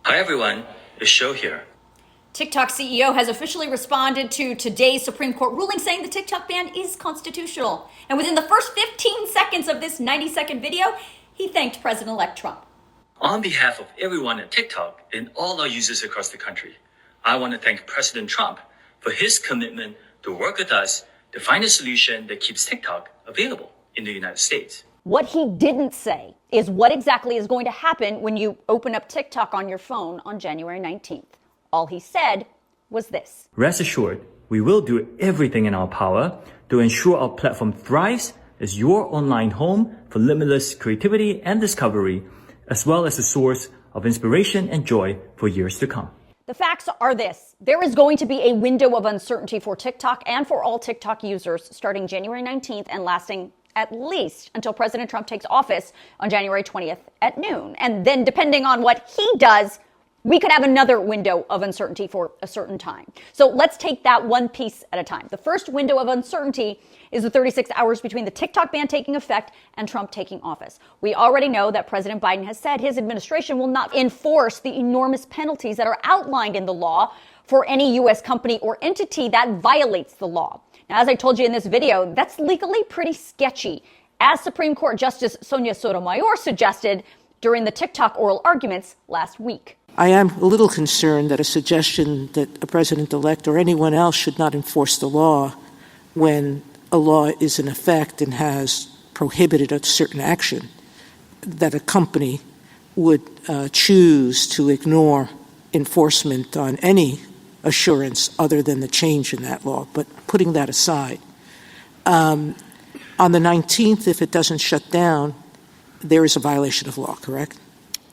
Hi everyone, it's Show here. TikTok CEO has officially responded to today's Supreme Court ruling saying the TikTok ban is constitutional. And within the first 15 seconds of this 90-second video, he thanked President-elect Trump. On behalf of everyone at TikTok and all our users across the country, I want to thank President Trump for his commitment to work with us to find a solution that keeps TikTok available in the United States. What he didn't say is what exactly is going to happen when you open up TikTok on your phone on January 19th. All he said was this. Rest assured, we will do everything in our power to ensure our platform thrives as your online home for limitless creativity and discovery, as well as a source of inspiration and joy for years to come. The facts are this. There is going to be a window of uncertainty for TikTok and for all TikTok users starting January 19th and lasting at least until President Trump takes office on January 20th at noon. And then depending on what he does, we could have another window of uncertainty for a certain time. So let's take that one piece at a time. The first window of uncertainty is the 36 hours between the TikTok ban taking effect and Trump taking office. We already know that President Biden has said his administration will not enforce the enormous penalties that are outlined in the law for any U.S. company or entity that violates the law. Now, as I told you in this video, that's legally pretty sketchy, as Supreme Court Justice Sonia Sotomayor suggested during the TikTok oral arguments last week. I am a little concerned that a suggestion that a president-elect or anyone else should not enforce the law when a law is in effect and has prohibited a certain action, that a company would choose to ignore enforcement on any assurance other than the change in that law. But putting that aside, on the 19th, if it doesn't shut down, there is a violation of law, correct?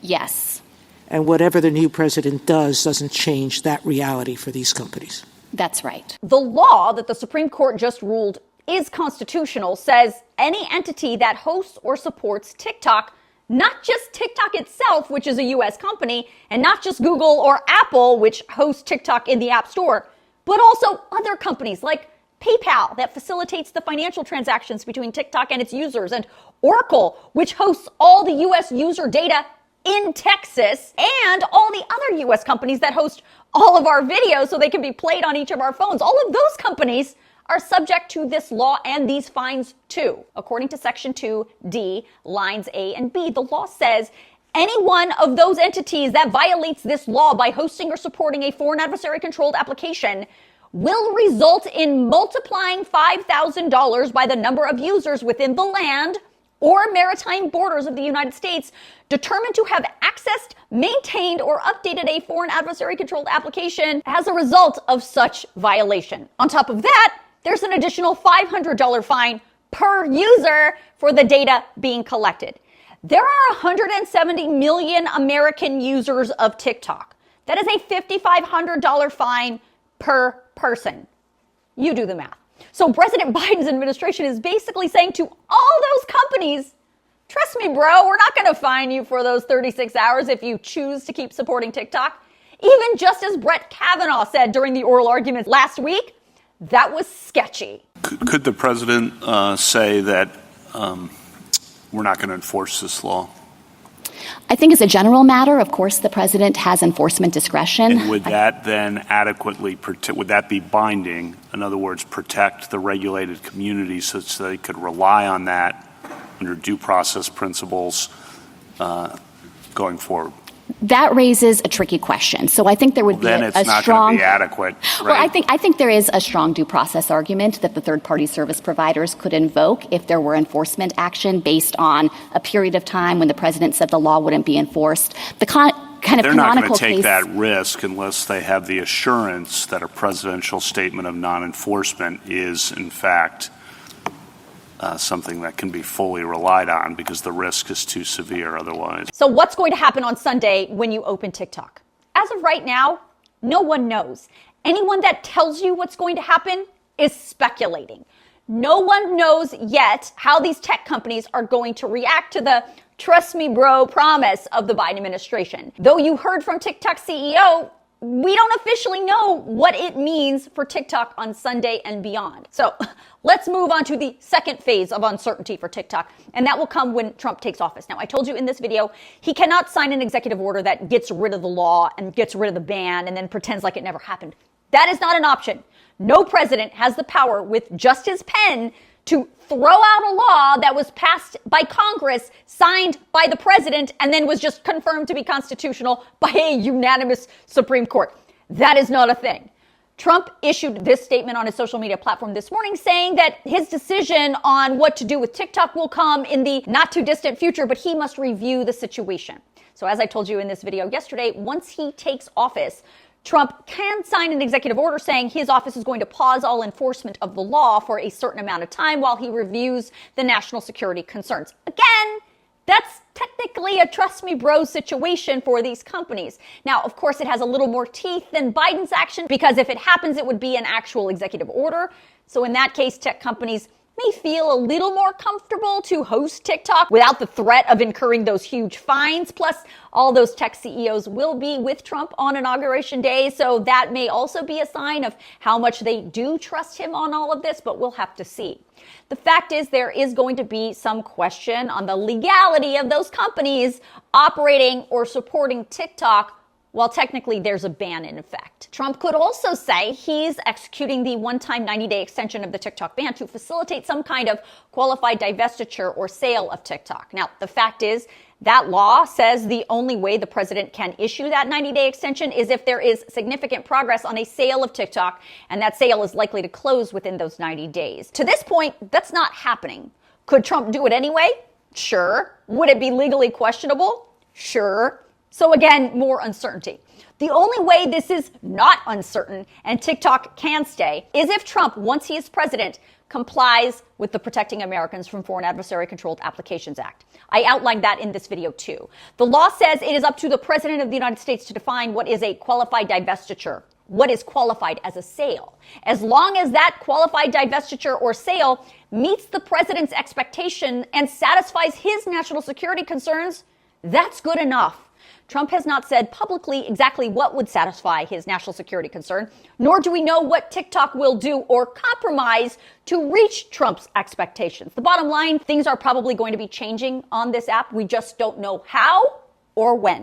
Yes. And whatever the new president does doesn't change that reality for these companies. That's right. The law that the Supreme Court just ruled is constitutional says any entity that hosts or supports TikTok, not just TikTok itself, which is a U.S. company, and not just Google or Apple, which hosts TikTok in the App Store, but also other companies like PayPal that facilitates the financial transactions between TikTok and its users, and Oracle, which hosts all the U.S. user data in Texas, and all the other U.S. companies that host all of our videos so they can be played on each of our phones. All of those companies are subject to this law and these fines too. According to Section 2D, lines A and B, the law says any one of those entities that violates this law by hosting or supporting a foreign adversary-controlled application will result in multiplying $5,000 by the number of users within the land or maritime borders of the United States determined to have accessed, maintained, or updated a foreign adversary-controlled application as a result of such violation. On top of that, there's an additional $500 fine per user for the data being collected. There are 170 million American users of TikTok. That is a $5,500 fine per person. You do the math. So President Biden's administration is basically saying to all those companies, trust me, bro, we're not going to fine you for those 36 hours if you choose to keep supporting TikTok. Even Justice Brett Kavanaugh said during the oral arguments last week, that was sketchy. Could the president say that we're not going to enforce this law? I think as a general matter, of course, the president has enforcement discretion. And would that then adequately would that be binding? In other words, protect the regulated community such that they could rely on that under due process principles going forward? That raises a tricky question. So I think there would be then a it's not strong. Going to be adequate. Right? Well, I think there is a strong due process argument that the third-party service providers could invoke if there were enforcement action based on a period of time when the president said the law wouldn't be enforced. The kind of They're not going to take case, that risk unless they have the assurance that a presidential statement of non-enforcement is, in fact, something that can be fully relied on because the risk is too severe otherwise. So what's going to happen on Sunday when you open TikTok? As of right now, no one knows. Anyone that tells you what's going to happen is speculating. No one knows yet how these tech companies are going to react to the trust me, bro promise of the Biden administration. Though you heard from TikTok CEO we don't officially know what it means for TikTok on Sunday and beyond. So let's move on to the second phase of uncertainty for TikTok, and that will come when Trump takes office. Now, I told you in this video, he cannot sign an executive order that gets rid of the law and gets rid of the ban and then pretends like it never happened. That is not an option. No president has the power with just his pen to throw out a law that was passed by Congress, signed by the president, and then was just confirmed to be constitutional by a unanimous Supreme Court. That is not a thing. Trump issued this statement on his social media platform this morning saying that his decision on what to do with TikTok will come in the not too distant future, but he must review the situation. So as I told you in this video yesterday, once he takes office, Trump can sign an executive order saying his office is going to pause all enforcement of the law for a certain amount of time while he reviews the national security concerns. Again, that's technically a trust me bro situation for these companies. Now, of course, it has a little more teeth than Biden's action because if it happens, it would be an actual executive order. So in that case, tech companies may feel a little more comfortable to host TikTok without the threat of incurring those huge fines. Plus, all those tech CEOs will be with Trump on Inauguration Day, so that may also be a sign of how much they do trust him on all of this, but we'll have to see. The fact is there is going to be some question on the legality of those companies operating or supporting TikTok while technically there's a ban in effect. Trump could also say he's executing the one-time 90-day extension of the TikTok ban to facilitate some kind of qualified divestiture or sale of TikTok. Now, the fact is that law says the only way the president can issue that 90-day extension is if there is significant progress on a sale of TikTok, and that sale is likely to close within those 90 days. To this point, that's not happening. Could Trump do it anyway? Sure. Would it be legally questionable? Sure. So again, more uncertainty. The only way this is not uncertain and TikTok can stay is if Trump, once he is president, complies with the Protecting Americans from Foreign Adversary Controlled Applications Act. I outlined that in this video too. The law says it is up to the President of the United States to define what is a qualified divestiture, what is qualified as a sale. As long as that qualified divestiture or sale meets the president's expectation and satisfies his national security concerns, that's good enough. Trump has not said publicly exactly what would satisfy his national security concern, nor do we know what TikTok will do or compromise to reach Trump's expectations. The bottom line, things are probably going to be changing on this app. We just don't know how or when.